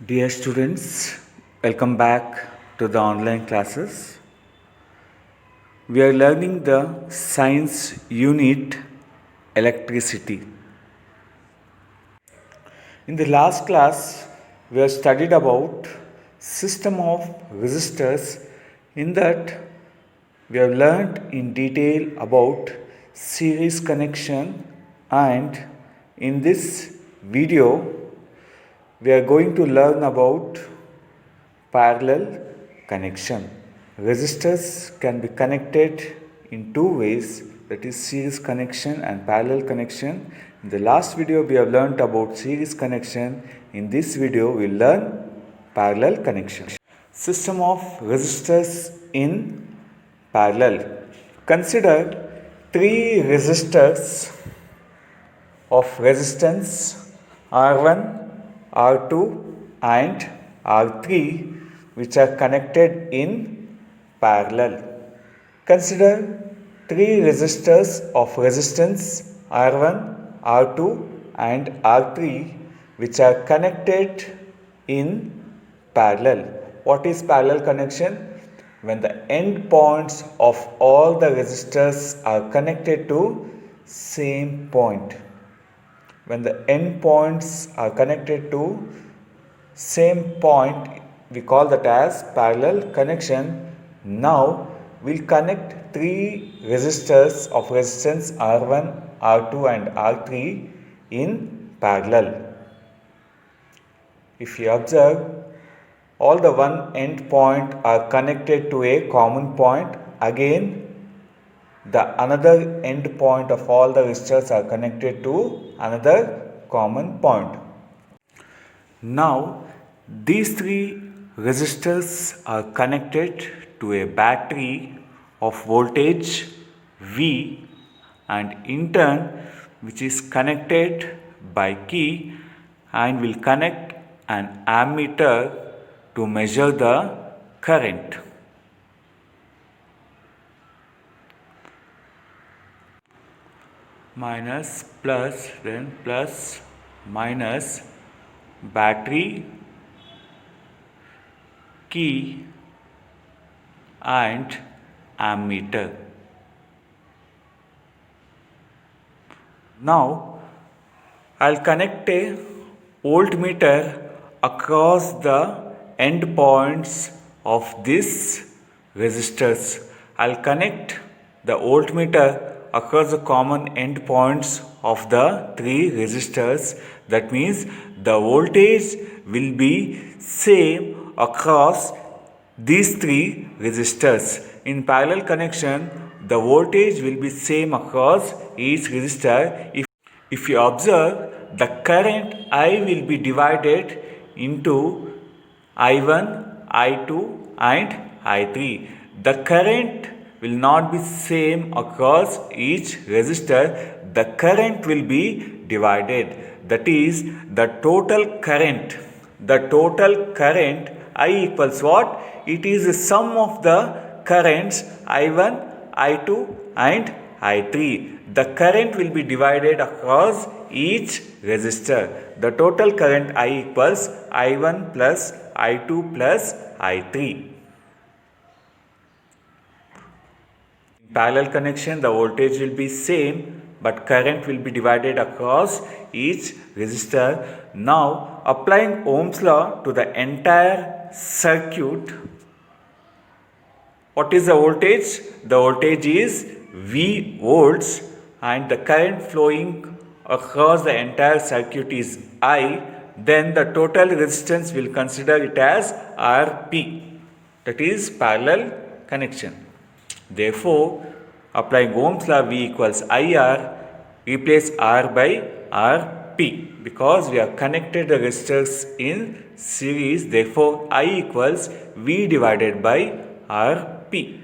Dear students, welcome back to the online classes. We are learning the science unit electricity. In the last class, we have studied about system of resistors. In that, we have learned in detail about series connection, and in this video we are going to learn about parallel connection. Resistors can be connected in two ways, that is series connection and parallel connection. In the last video we have learnt about series connection. In this video we will learn parallel connection. System of resistors in parallel. Consider three resistors of resistance R1, R2 and R3 which are connected in parallel. Consider three resistors of resistance R1, R2 and R3 which are connected in parallel. What is parallel connection? When the end points of all the resistors are connected to same point. When the end points are connected to same point, we call that as parallel connection. Now we'll connect three resistors of resistance R1, R2 and R3 in parallel. If you observe, all the one end point are connected to a common point. Again, the another end point of all the resistors are connected to another common point. Now, these three resistors are connected to a battery of voltage V, and in turn which is connected by key and will connect an ammeter to measure the current. Minus, plus, then plus, minus, battery, key and ammeter. Now I'll connect a voltmeter across the end points of these resistors. I'll connect the voltmeter across the common end points of the three resistors. That means the voltage will be same across these three resistors. In parallel connection, the voltage will be same across each resistor. If you observe, the current I will be divided into I1, I2 and I3. The current will not be same across each resistor. The current will be divided. That is the total current. The total current I equals what? It is the sum of the currents I1, I2 and I3. The current will be divided across each resistor. The total current I equals I1 plus I2 plus I3. In parallel connection, the voltage will be same, but current will be divided across each resistor. Now, applying Ohm's law to the entire circuit, what is the voltage? The voltage is V volts, and the current flowing across the entire circuit is I. Then the total resistance will consider it as Rp. That is parallel connection. Therefore, applying Ohm's law, V equals IR, replace R by Rp, because we have connected the resistors in series. Therefore, I equals V divided by Rp.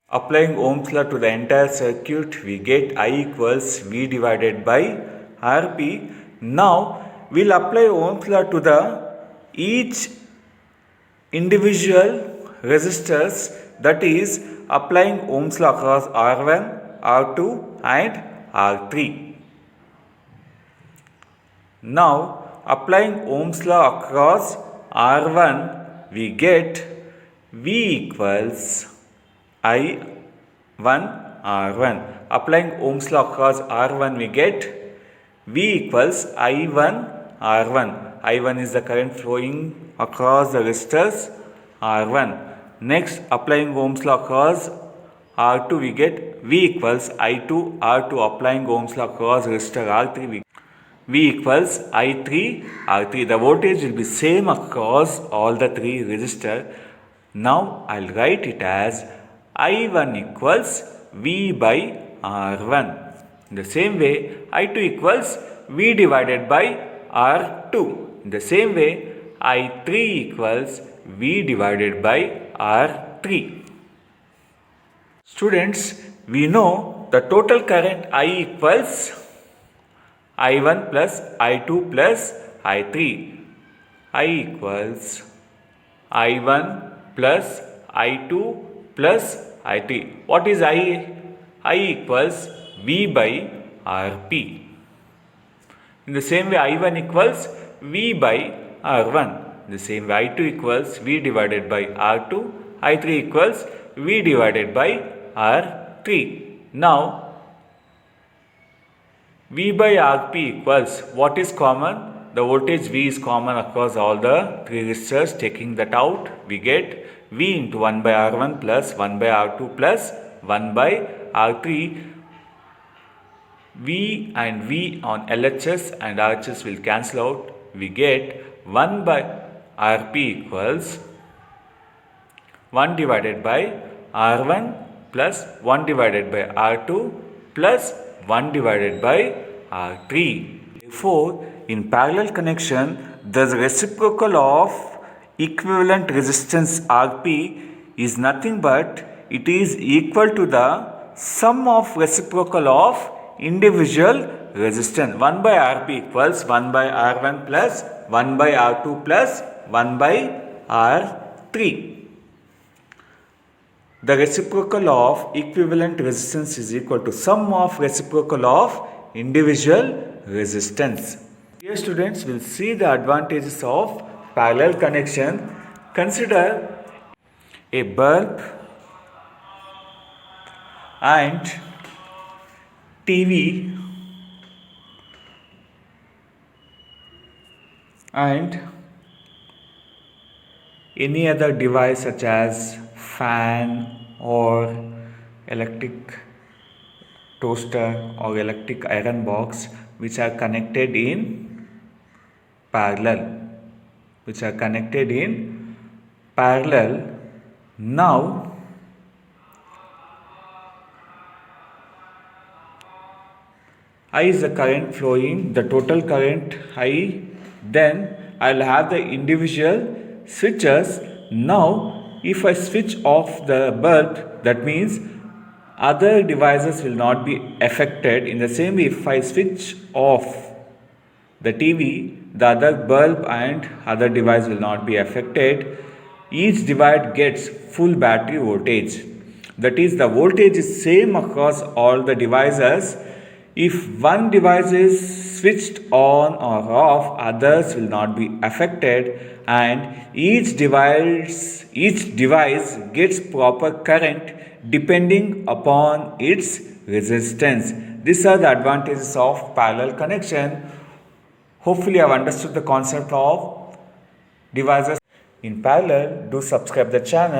Applying Ohm's law to the entire circuit, we get I equals V divided by Rp. Now, we will apply Ohm's law to the each individual resistors, that is applying Ohm's law across R1, R2 and R3. Now applying Ohm's law across R1, we get V equals I1 R1. Applying Ohm's law across R1, we get V equals I1 R1. I1 is the current flowing across the resistors R1. Next, applying Ohm's law across R2, we get V equals I2 R2. Applying Ohm's law across resistor R3, V equals I3 R3. The voltage will be same across all the three resistors. Now I'll write it as I1 equals V by R1. In the same way, I2 equals V divided by R2. In the same way, I3 equals V divided by R3. Students, we know the total current I equals I1 plus I2 plus I3. I equals I1 plus I2 plus I3. What is I? I equals V by Rp. In the same way, I1 equals V by R1. In the same way, I2 equals V divided by R2. I3 equals V divided by R3. Now, V by Rp equals, what is common? The voltage V is common across all the three resistors. Taking that out, we get V into 1 by R1 plus 1 by R2 plus 1 by R3. V and V on LHS and RHS will cancel out. We get 1 by Rp equals 1 divided by R1 plus 1 divided by R2 plus 1 divided by R3. Therefore, in parallel connection, the reciprocal of equivalent resistance Rp is nothing but it is equal to the sum of reciprocal of individual resistance. 1 by Rp equals 1 by R1 plus 1 by R2 plus 1 by R3. The reciprocal of equivalent resistance is equal to sum of reciprocal of individual resistance. Here students will see the advantages of parallel connection. Consider a bulb and TV and any other device such as fan or electric toaster or electric iron box which are connected in parallel. Now I is the current flowing, the total current I, then I'll have the individual switches. Now if I switch off the bulb, that means other devices will not be affected. In the same way, if I switch off the TV, the other bulb and other device will not be affected. Each device gets full battery voltage. That is, the voltage is same across all the devices. If one device is switched on or off, others will not be affected, and each device gets proper current depending upon its resistance. These are the advantages of parallel connection. Hopefully you have understood the concept of devices in parallel. Do subscribe the channel.